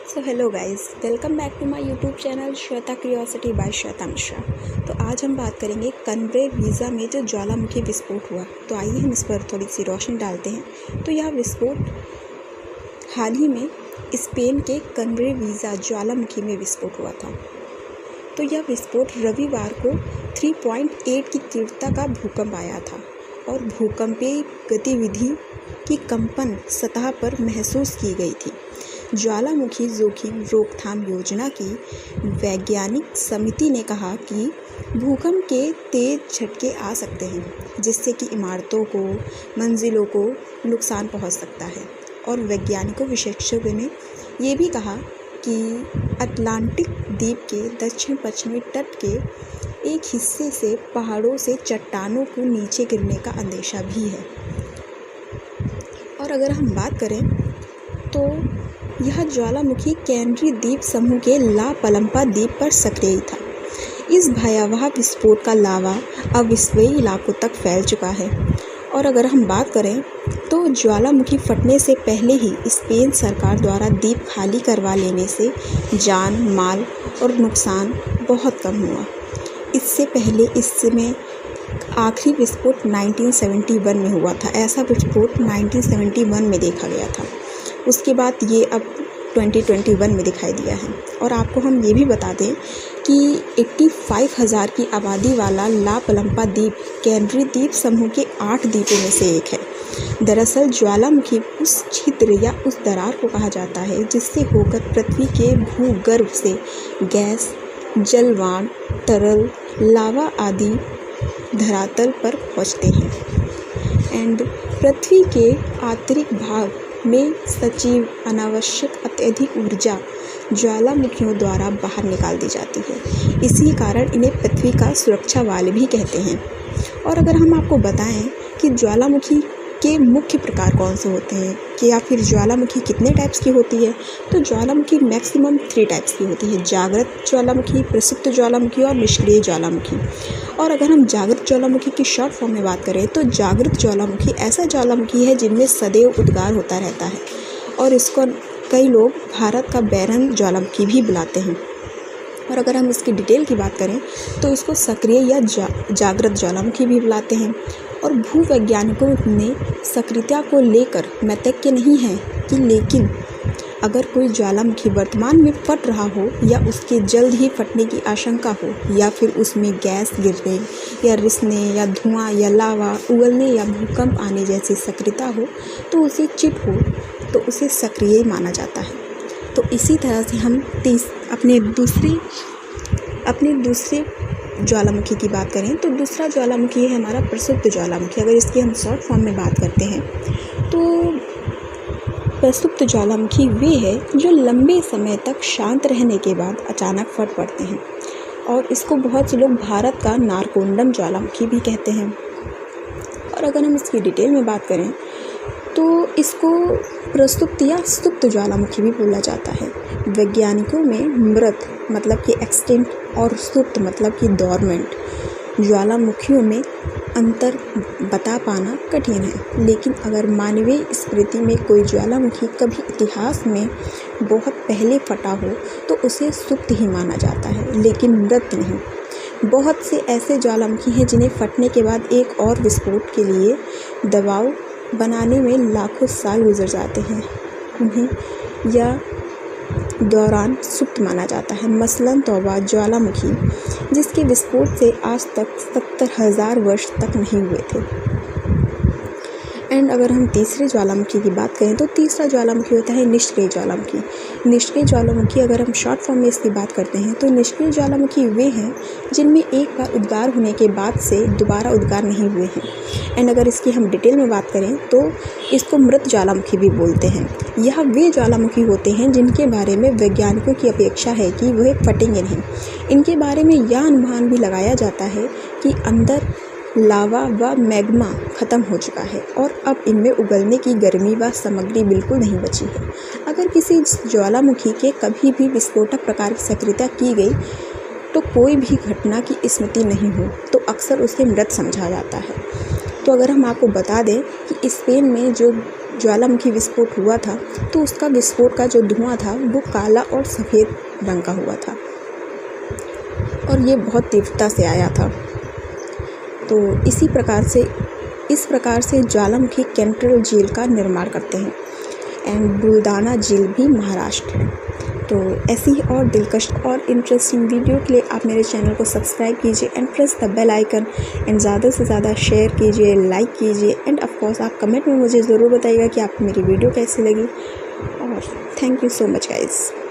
So hello guys, welcome back to my YouTube channel Shweta curiosity by Shweta Mishra. तो आज हम बात करेंगे कनबरे वीज़ा में जो ज्वालामुखी विस्फोट हुआ। तो आइए हम इस पर थोड़ी सी रोशनी डालते हैं। तो यह विस्फोट हाल ही में स्पेन के कनबरे वीज़ा ज्वालामुखी में विस्फोट हुआ था। तो यह विस्फोट रविवार को 3.8 की तीव्रता का भूकंप आया था और भूकंपीय गतिविधि की कंपन सतह पर महसूस की गई थी। ज्वालामुखी जोखिम रोकथाम योजना की वैज्ञानिक समिति ने कहा कि भूकंप के तेज झटके आ सकते हैं, जिससे कि इमारतों को, मंजिलों को नुकसान पहुंच सकता है। और वैज्ञानिकों विशेषज्ञों ने ये भी कहा कि अटलांटिक द्वीप के दक्षिण पश्चिमी तट के एक हिस्से से पहाड़ों से चट्टानों को नीचे गिरने का अंदेशा भी है। और अगर हम बात करें तो यह ज्वालामुखी कैनरी द्वीप समूह के ला पलम्पा द्वीप पर सक्रिय था। इस भयावह विस्फोट का लावा अब विश्वव्यापी इलाकों तक फैल चुका है। और अगर हम बात करें तो ज्वालामुखी फटने से पहले ही स्पेन सरकार द्वारा द्वीप खाली करवा लेने से जान माल और नुकसान बहुत कम हुआ। इससे पहले इसमें आखिरी विस्फोट 1971 में हुआ था। ऐसा विस्फोट 1971 में देखा गया था। उसके बाद ये अब 2021 में दिखाई दिया है। और आपको हम ये भी बता दें कि 85,000 की आबादी वाला ला पलम्पा द्वीप कैनरी द्वीप समूह के 8 द्वीपों में से एक है। दरअसल ज्वालामुखी उस छिद्र या उस दरार को कहा जाता है जिससे होकर पृथ्वी के भूगर्भ से गैस, जलवाष्प, तरल, लावा आदि धरातल पर पहुँचते हैं एंड पृथ्वी के आंतरिक भाग में सजीव अनावश्यक अत्यधिक ऊर्जा ज्वालामुखियों द्वारा बाहर निकाल दी जाती है। इसी कारण इन्हें पृथ्वी का सुरक्षा वाल भी कहते हैं। और अगर हम आपको बताएं कि ज्वालामुखी के मुख्य प्रकार कौन से होते हैं कि या फिर ज्वालामुखी कितने टाइप्स की होती है, तो ज्वालामुखी मैक्सिमम 3 टाइप्स की होती है: जागृत ज्वालामुखी, प्रसुप्त ज्वालामुखी और निष्क्रिय ज्वालामुखी। और अगर हम जागृत ज्वालामुखी की शॉर्ट फॉर्म में बात करें तो जागृत ज्वालामुखी ऐसा ज्वालामुखी है जिनमें सदैव उद्गार होता रहता है और इसको कई लोग भारत का बैरन ज्वालामुखी भी बुलाते हैं। और अगर हम इसकी डिटेल की बात करें तो इसको सक्रिय या जागृत ज्वालामुखी भी बुलाते हैं। और भूवैज्ञानिकों ने सक्रियता को लेकर मतैक्य नहीं है कि लेकिन अगर कोई ज्वालामुखी वर्तमान में फट रहा हो या उसके जल्द ही फटने की आशंका हो या फिर उसमें गैस गिरने या रिसने या धुआं या लावा उगलने या भूकंप आने जैसी सक्रियता हो तो उसे चिट हो तो उसे सक्रिय माना जाता है। तो इसी तरह से हम अपने दूसरे ज्वालामुखी की बात करें तो दूसरा ज्वालामुखी है हमारा प्रसुप्त ज्वालामुखी। अगर इसकी हम शॉर्ट फॉर्म में बात करते हैं तो प्रसुप्त ज्वालामुखी वे है जो लंबे समय तक शांत रहने के बाद अचानक फट पड़ते हैं और इसको बहुत से लोग भारत का नारकोंडम ज्वालामुखी भी कहते हैं। और अगर हम इसकी डिटेल में बात करें तो इसको प्रसुप्त या सुप्त ज्वालामुखी भी बोला जाता है। वैज्ञानिकों में मृत मतलब कि एक्सटिंक्ट और सुप्त मतलब कि डोरमेंट ज्वालामुखियों में अंतर बता पाना कठिन है। लेकिन अगर मानवीय स्मृति में कोई ज्वालामुखी कभी इतिहास में बहुत पहले फटा हो तो उसे सुप्त ही माना जाता है, लेकिन मृत नहीं। बहुत से ऐसे ज्वालामुखी हैं जिन्हें फटने के बाद एक और विस्फोट के लिए दबाव बनाने में लाखों साल गुजर जाते हैं। उन्हें या दौरान सुप्त माना जाता है। मसलन तौबा ज्वालामुखी जिसके विस्फोट से आज तक 70,000 वर्ष तक नहीं हुए थे। एंड अगर हम तीसरे ज्वालामुखी की बात करें तो तीसरा ज्वालामुखी होता है निष्क्रिय ज्वालामुखी। निष्क्रिय ज्वालामुखी अगर हम शॉर्ट फॉर्म में इसकी बात करते हैं तो निष्क्रिय ज्वालामुखी वे हैं जिनमें एक बार उद्गार होने के बाद से दोबारा उद्गार नहीं हुए हैं। एंड अगर इसकी हम डिटेल में बात करें तो इसको मृत ज्वालामुखी भी बोलते हैं। यह वे ज्वालामुखी होते हैं जिनके बारे में वैज्ञानिकों की अपेक्षा है कि वह फटेंगे नहीं। इनके बारे में यह अनुमान भी लगाया जाता है कि अंदर लावा व मैग्मा ख़त्म हो चुका है और अब इनमें उगलने की गर्मी व सामग्री बिल्कुल नहीं बची है। अगर किसी ज्वालामुखी के कभी भी विस्फोटक प्रकार की सक्रियता की गई तो कोई भी घटना की स्मृति नहीं हो तो अक्सर उसे मृत समझा जाता है। तो अगर हम आपको बता दें कि स्पेन में जो ज्वालामुखी विस्फोट हुआ था तो उसका विस्फोट का जो धुआं था वो काला और सफ़ेद रंग का हुआ था और ये बहुत तीव्रता से आया था। तो इस प्रकार से ज्वालामुखी कैंट्रेल झील का निर्माण करते हैं एंड बुलदाना झील भी महाराष्ट्र है। तो ऐसी ही और दिलकश और इंटरेस्टिंग वीडियो के लिए आप मेरे चैनल को सब्सक्राइब कीजिए and press the bell icon and ज़्यादा से ज़्यादा शेयर कीजिए, लाइक कीजिए एंड ऑफ कोर्स आप कमेंट में मुझे ज़रूर बताइएगा कि आपको मेरी वीडियो कैसी लगी। और thank you so much guys.